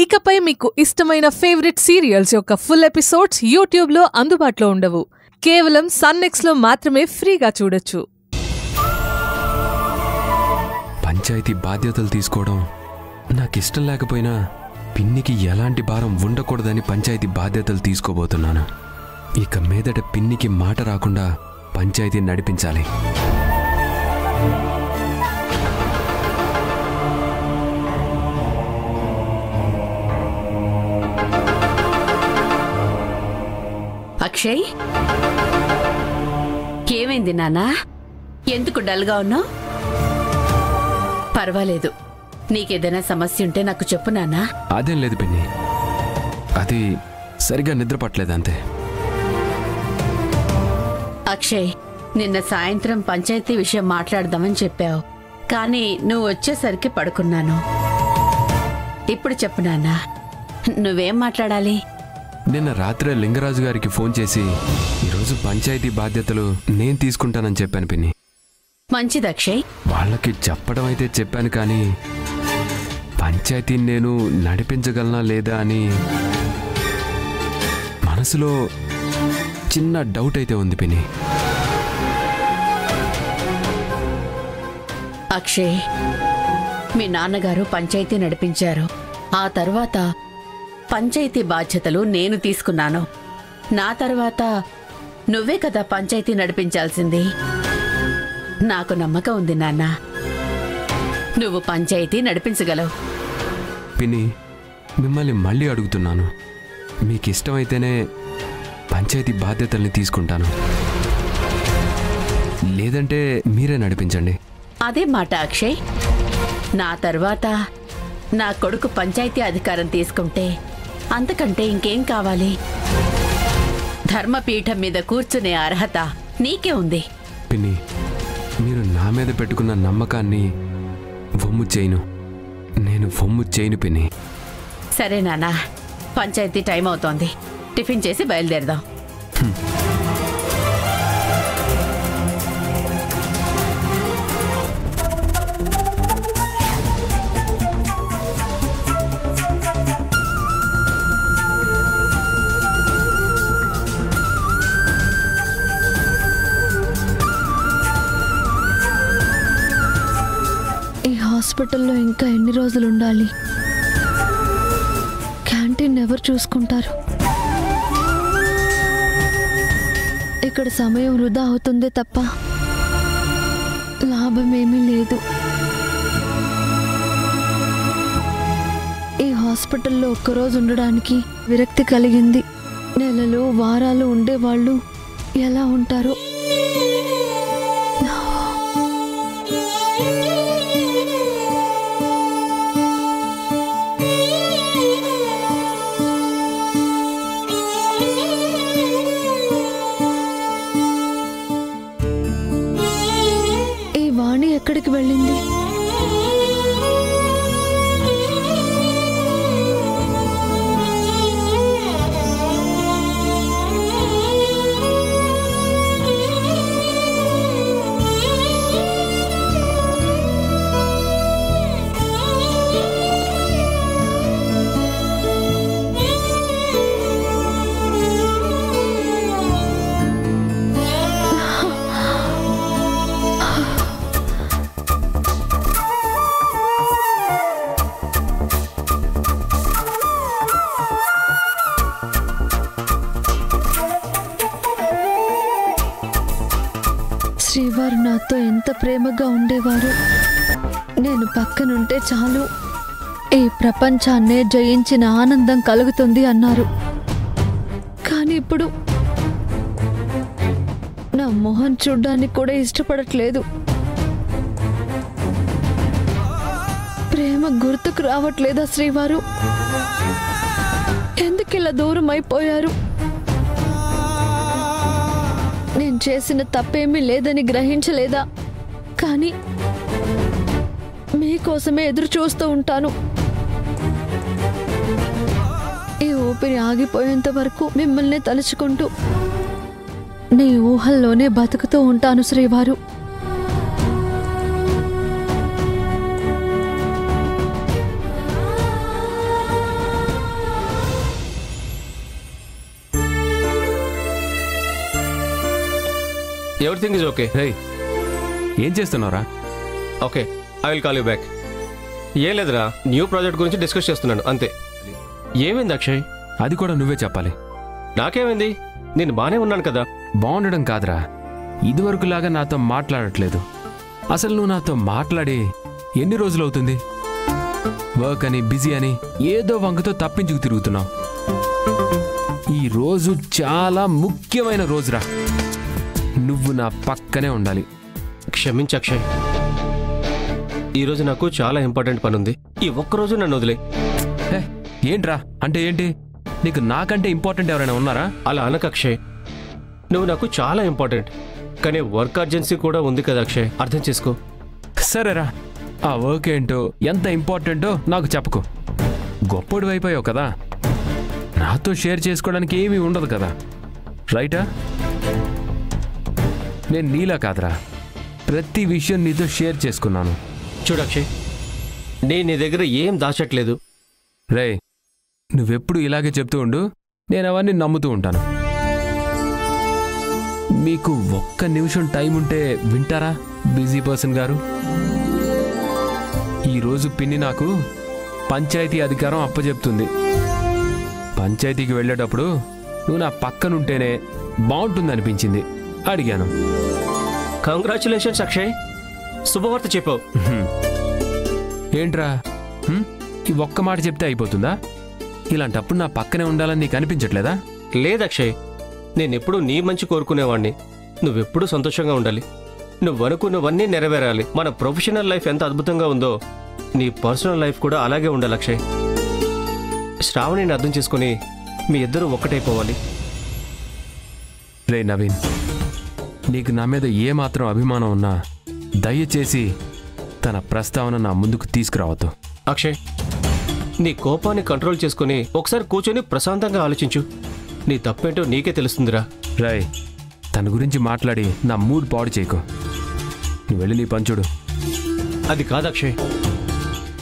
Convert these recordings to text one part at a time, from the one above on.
ఇకపై మీకు ఇష్టమైన ఫేవరెట్ సీరియల్స్ యొక్క ఫుల్ ఎపిసోడ్స్ యూట్యూబ్లో అందుబాటులో ఉండవు. కేవలం సన్నెక్స్లో మాత్రమే ఫ్రీగా చూడొచ్చు. పంచాయతీ బాధ్యతలు తీసుకోవడం నాకిష్టం లేకపోయినా పిన్నికి ఎలాంటి భారం ఉండకూడదని పంచాయతీ బాధ్యతలు తీసుకోబోతున్నాను. ఇక మీదట పిన్నికి మాట రాకుండా పంచాయతీ నడిపించాలి. అక్షయ్, ఏమైంది నాన్నా? ఎందుకు డల్గా ఉన్నావు? పర్వాలేదు, నీకేదైనా సమస్య ఉంటే నాకు చెప్పు నాన్నా. అదేం లేదు పిన్ని, అది సరిగా నిద్ర పట్టలేదంతే. అక్షయ్, నిన్న సాయంత్రం పంచాయతీ విషయం మాట్లాడదామని చెప్పావు, కానీ నువ్వు వచ్చేసరికి పడుకున్నాను. ఇప్పుడు చెప్పు నాన్నా, నువ్వేం మాట్లాడాలి? నిన్న రాత్రే లింగరాజు గారికి ఫోన్ చేసి ఈరోజు పంచాయతీ బాధ్యతలు నేను తీసుకుంటానని చెప్పాను పిన్ని. మంచిది అక్షయ్. వాళ్ళకి చెప్పడం అయితే చెప్పాను, కానీ పంచాయతీని నేను నడిపించగలనా లేదా అని మనసులో చిన్న డౌట్ అయితే ఉంది పిన్ని. అక్షయ్, మీ నాన్నగారు పంచాయతీ నడిపించారు. ఆ తర్వాత పంచాయతీ బాధ్యతలు నేను తీసుకున్నాను. నా తర్వాత నువ్వే కదా పంచాయతీ నడిపించాల్సింది. నాకు నమ్మకం ఉంది నాన్న, నువ్వు పంచాయతీ నడిపించగలవు. పిన్ని, మిమ్మల్ని మళ్ళీ అడుగుతున్నాను, మీకు ఇష్టమైతేనే పంచాయతీ బాధ్యతల్ని తీసుకుంటాను, లేదంటే మీరే నడిపించండి. అదే మాట అక్షయ్. నా తర్వాత నా కొడుకు పంచాయతీ అధికారం తీసుకుంటే అంతకంటే ఇంకేం కావాలి? ధర్మపీఠం మీద కూర్చునే అర్హత నీకే ఉంది. పిన్ని, మీరు నా మీద పెట్టుకున్న నమ్మకాన్ని వమ్ము చేయను, నేను వమ్ము చేయను పిన్ని. సరే నాన్న, పంచాయతీ టైం అవుతోంది, టిఫిన్ చేసి బయలుదేరదాం. హాస్పిటల్లో ఇంకా ఎన్ని రోజులు ఉండాలి? క్యాంటీన్ ఎవరు చూసుకుంటారు? ఇక్కడ సమయం వృధా అవుతుందే తప్ప లాభమేమీ లేదు. ఈ హాస్పిటల్లో ఒక్కరోజు ఉండడానికి విరక్తి కలిగింది. నెలలు వారాలు ఉండేవాళ్ళు ఎలా ఉంటారో. ఎక్కడికి వెళ్ళింది? శ్రీవారు నాతో ఎంత ప్రేమగా ఉండేవారు. నేను పక్కనుంటే చాలు ఈ ప్రపంచాన్నే జయించిన ఆనందం కలుగుతుంది అన్నారు. కానీ ఇప్పుడు నా మొహం చూడ్డానికి కూడా ఇష్టపడట్లేదు. ప్రేమ గుర్తుకు రావట్లేదా శ్రీవారు? ఎందుకు ఇలా దూరం అయిపోయారు? నేను చేసిన తప్పేమీ లేదని గ్రహించలేదా? కానీ మీకోసమే ఎదురు చూస్తూ ఉంటాను. ఈ ఊపిరి ఆగిపోయేంత వరకు మిమ్మల్ని తలుచుకుంటూ నీ ఊహల్లోనే బతుకుతూ ఉంటాను శ్రీవారు. Everything is okay. రే ఏం చేస్తున్నావురా? Okay, I will call you back. ఏం లేదురా, న్యూ ప్రాజెక్ట్ గురించి డిస్కస్ చేస్తున్నాను అంతే. ఏమైంది అక్షయ్? అది కూడా నువ్వే చెప్పాలి. నాకేమైంది? నేను బానే ఉన్నాను కదా. బాగుండడం కాదురా, ఇదివరకులాగా నాతో మాట్లాడట్లేదు. అసలు నువ్వు నాతో మాట్లాడి ఎన్ని రోజులు అవుతుంది? వర్క్ అని బిజీ అని ఏదో వంకతో తప్పించుకు తిరుగుతున్నావు. ఈ రోజు చాలా ముఖ్యమైన రోజురా, నువ్వు నా పక్కనే ఉండాలి. క్షమించు అక్షయ్, ఈరోజు నాకు చాలా ఇంపార్టెంట్ పని ఉంది. ఈ ఒక్కరోజు నన్ను వదిలే. ఏంట్రా అంటే ఏంటి? నీకు నాకంటే ఇంపార్టెంట్ ఎవరైనా ఉన్నారా? అలా అనకు అక్షయ్, నువ్వు నాకు చాలా ఇంపార్టెంట్. కానీ వర్క్ అర్జెన్సీ కూడా ఉంది కదా అక్షయ్, అర్థం చేసుకో. సరేరా, ఆ వర్క్ ఏంటో ఎంత ఇంపార్టెంటో నాకు చెప్పకు. గొప్పడు అయిపోయావు కదా, నాతో షేర్ చేసుకోవడానికి ఏమీ ఉండదు కదా, రైటా? నేను నీలా కాదురా, ప్రతి విషయం నీతో షేర్ చేసుకున్నాను. చూడు అక్షయ్, నేను నీ దగ్గర ఏం దాచట్లేదు. రే, నువ్వెప్పుడు ఇలాగే చెప్తూ ఉండు, నేను అవన్నీ నమ్ముతూ ఉంటాను. మీకు ఒక్క నిమిషం టైం ఉంటే వింటారా బిజీ పర్సన్ గారు? ఈరోజు పిన్ని నాకు పంచాయతీ అధికారం అప్పచెప్తుంది. పంచాయతీకి వెళ్ళేటప్పుడు నువ్వు నా పక్కనుంటేనే బాగుంటుందనిపించింది, అడిగాను. కంగ్రాచులేషన్స్ అక్షయ్, శుభవార్త చెప్పావు. ఏంట్రా ఈ ఒక్క మాట చెప్తే అయిపోతుందా? ఇలాంటప్పుడు నా పక్కనే ఉండాలని నీకు అనిపించట్లేదా? లేదక్షయ్, నేనెప్పుడు నీ మంచి కోరుకునేవాణ్ణి. నువ్వెప్పుడూ సంతోషంగా ఉండాలి, నువ్వనుకున్నవన్నీ నెరవేరాలి. మన ప్రొఫెషనల్ లైఫ్ ఎంత అద్భుతంగా ఉందో నీ పర్సనల్ లైఫ్ కూడా అలాగే ఉండాలి అక్షయ్. శ్రావణిని అర్థం చేసుకుని మీ ఇద్దరూ ఒక్కటైపోవాలి. రే నవీన్, నీకు నా మీద ఏమాత్రం అభిమానం ఉన్నా దయచేసి తన ప్రస్తావన నా ముందుకు తీసుకురావద్దు. అక్షయ్, నీ కోపాన్ని కంట్రోల్ చేసుకుని ఒకసారి కూర్చొని ప్రశాంతంగా ఆలోచించు. నీ తప్పేంటో నీకే తెలుస్తుందిరా. రాయ్, తన గురించి మాట్లాడి నా మూడ్ పాడు చేయకు. నువ్వు వెళ్ళి నీ పని చూడు. అది కాదు అక్షయ్,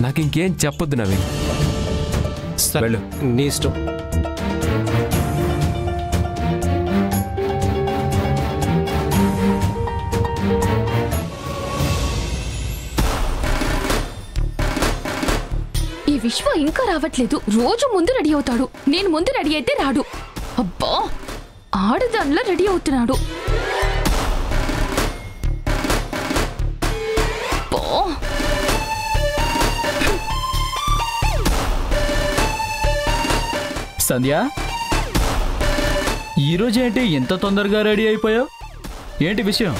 నాకు ఇంకేం చెప్పొద్దు నవీన్. సరే, వెళ్ళు. నీ ఇష్టం. ఈ విశ్వ ఇంకా రావట్లేదు. రోజు ముందు రెడీ అవుతాడు, నేను ముందు రెడీ అయితే రాడు. అబ్బా, ఆడదానిలా రెడీ అవుతున్నాడు. సంధ్య, ఈరోజు ఏంటి ఎంత తొందరగా రెడీ అయిపోయావు? ఏంటి విషయం?